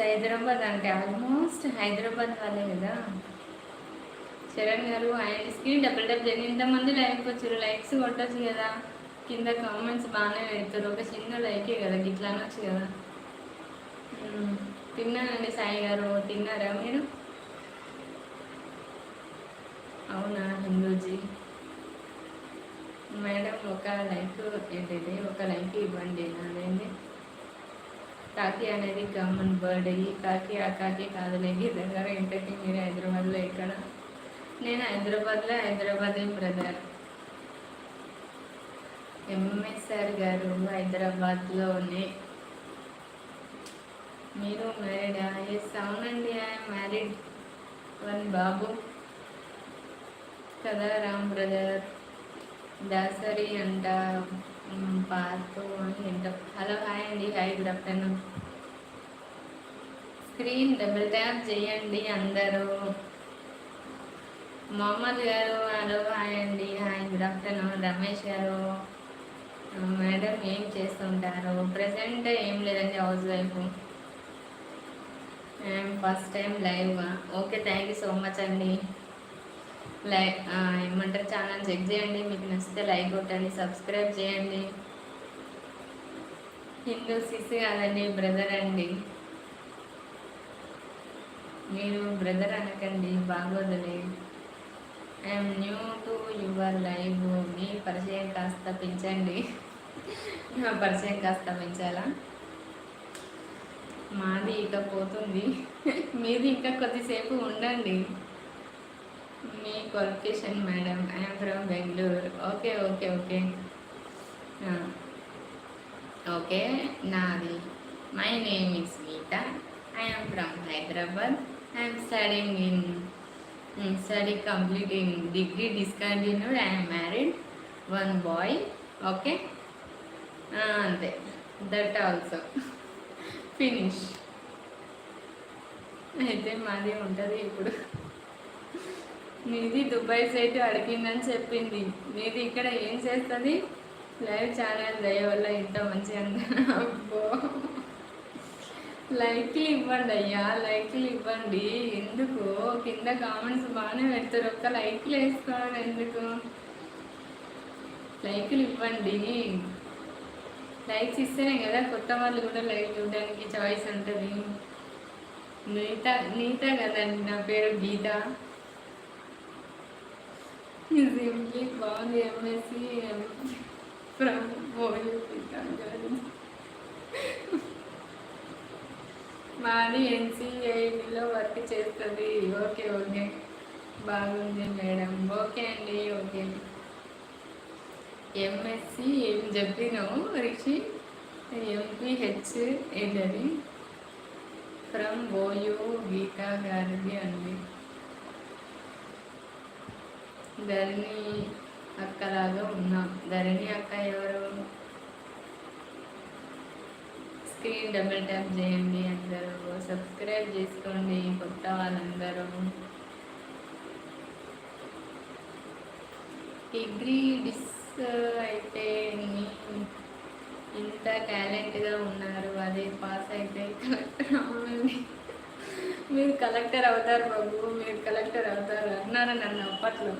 హైదరాబాద్ అంటే ఆల్మోస్ట్ హైదరాబాద్ వాళ్ళే కదా. చరణ్ గారు ఆయన స్క్రీన్ డబుల్ టప్ చేయండి. ఇంతమంది లైక్ వచ్చారు, లైక్స్ కొట్టచ్చు కదా. కింద కామెంట్స్ బాగానే పెడతారు, ఒక చిన్న లైకే కదా, ఇట్లా అనొచ్చు కదా. తిన్నానండి సాయి గారు, తిన్నారా మీరు? అవునా హిందూజీ మేడం, ఒక లైక్ ఏంటంటే ఒక లైక్ ఇవ్వండి. అదేంటి కాకి అనేది కామన్ బర్డ్. ఈ కాకి ఆ కాకి కాదులేండి దగ్గర. ఇంతకీ మీరు హైదరాబాద్లో ఎక్కడ? నేను హైదరాబాద్లో హైదరాబాద్ బ్రదర్. ఎంఎస్ఆర్ గారు హైదరాబాద్లోనే. మీరు మ్యారీడా? ఎస్ అవునండి, ఐఎమ్ మ్యారీడ్. వన్ బాబు కదా రామ్ బ్రదర్. దాసరి అంట పార్తు అని వింటాం. హలో హాయ్ అండి, hi good afternoon. Screen double tap చేయండి అందరూ. మొహమ్మద్ గారు హలో హాయ్ అండి, హాయ్ గుడ్ ఆఫ్టర్నూన్. రమేష్ గారు మేడం ఏం చేస్తుంటారు? ప్రజెంట్ ఏం లేదండి, house wife. First time live. Okay, thank you so much అండి. లైక్ ఏమంటారు, ఛానల్ చెక్ చేయండి, మీకు నచ్చితే లైక్ కొట్టండి, సబ్స్క్రైబ్ చేయండి. హిందూ సిస్ కాదండి, బ్రదర్ అండి. మీరు బ్రదర్ అనకండి, బాగోదులే. I'm new to your live. మీ పరిచయం కాస్త పెంచండి. పరిచయం కాస్త పెంచాలా? మాది ఇక పోతుంది, మీది ఇంకా కొద్దిసేపు ఉండండి. మీ qualification madam? I'm from Bengaluru. Okay okay okay okay. నాది my name is Geeta. I'm from Hyderabad. I'm studying in study completing degree discontinued. I'm married, one boy. Okay అంతే, దట్ ఆల్సో ఫినిష్. అయితే మాది ఉంటుంది ఇప్పుడు. మీది దుబాయ్ సైట్ అడిగిందని చెప్పింది. మీది ఇక్కడ ఏం చేస్తుంది? లైవ్ ఛానల్ దయ వల్ల ఇంత మంచిగా. అబ్బో, లైక్లు ఇవ్వండి అయ్యా, లైక్లు ఇవ్వండి. ఎందుకు కింద కామెంట్స్ బాగానే పెడతారు, ఒక్క లైక్లు వేసుకోవడం ఎందుకు? లైక్లు ఇవ్వండి. లైక్స్ ఇస్తేనే కదా కొత్త వాళ్ళు కూడా లైక్ చూడడానికి చాయిస్ ఉంటుంది. నీత కదండి నా పేరు, గీత. సింప్లీ బాగుంది. ఎంఎస్సి ఫ్రమ్ మాది ఎన్సిఐడిలో వర్క్ చేస్తుంది. ఓకే ఓకే, బాగుంది మేడం. ఓకే అండి, ఓకే. ఎంఎస్సి ఏం చెప్పినావు రిషి? ఎంపీహెచ్ ఏంటది? ఫ్రమ్ ఓయూ గీతా గారిది అండి. ధరణి అక్కలాగా ఉన్నాం. ధరణి అక్క ఎవరు? స్క్రీన్ డబుల్ ట్యాప్ చేయండి అందరూ, సబ్స్క్రైబ్ చేసుకోండి కొత్త వాళ్ళందరూ. డిగ్రీ అయితే ఇంత టాలెంట్గా ఉన్నారు, అదే పాస్ అయితే కలెక్టర్ అవ్వండి. మీరు కలెక్టర్ అవుతారు బాబు, మీరు కలెక్టర్ అవుతారు అన్నారు నన్ను అప్పట్లో.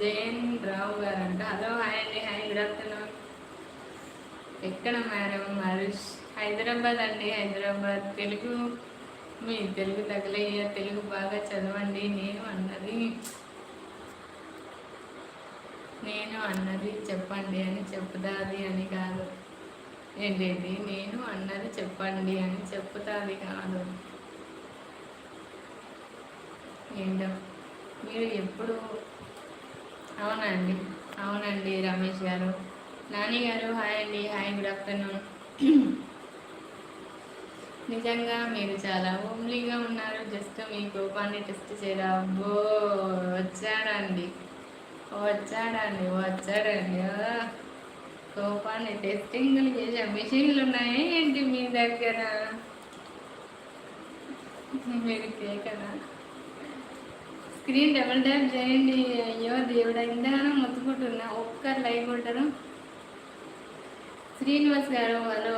జైన్ రావు గారు అంట. హలో హాయ్ అండి, హాయ్ గుడ్ ఆఫ్టర్నూన్. ఎక్కడ మేడం? హరీష్ హైదరాబాద్ అండి, హైదరాబాద్. తెలుగు మీ తెలుగు తగలయ్యా, తెలుగు బాగా చదవండి. నేను అన్నది చెప్పండి అని చెప్తాది అని కాదు. ఏంటండి? నేను అన్నది చెప్పండి అని చెప్తాది కాదు. ఏంటో మీరు ఎప్పుడు. అవునండి, అవునండి రమేష్ గారు. నాని గారు హాయ్ అండి, హాయ్ గుడ్ ఆఫ్టర్నూన్. నిజంగా మీరు చాలా హోమ్లీగా ఉన్నారు, జస్ట్ మీ కోపాన్ని టెస్ట్ చేయరా? అబ్బో, వచ్చాడండి. కోపాన్ని టెస్టింగ్లు చేసే మిషన్లు ఉన్నాయి ఏంటి మీ దగ్గర? మీరు కేకనా? స్క్రీన్ డబుల్ ట్యాప్ చేయండి. అయ్యో దేవుడా, ఇంతగానో మొత్తుకుంటున్నా, ఒక్కరు లైక్ కొట్టరు. శ్రీనివాస్ గారు హలో.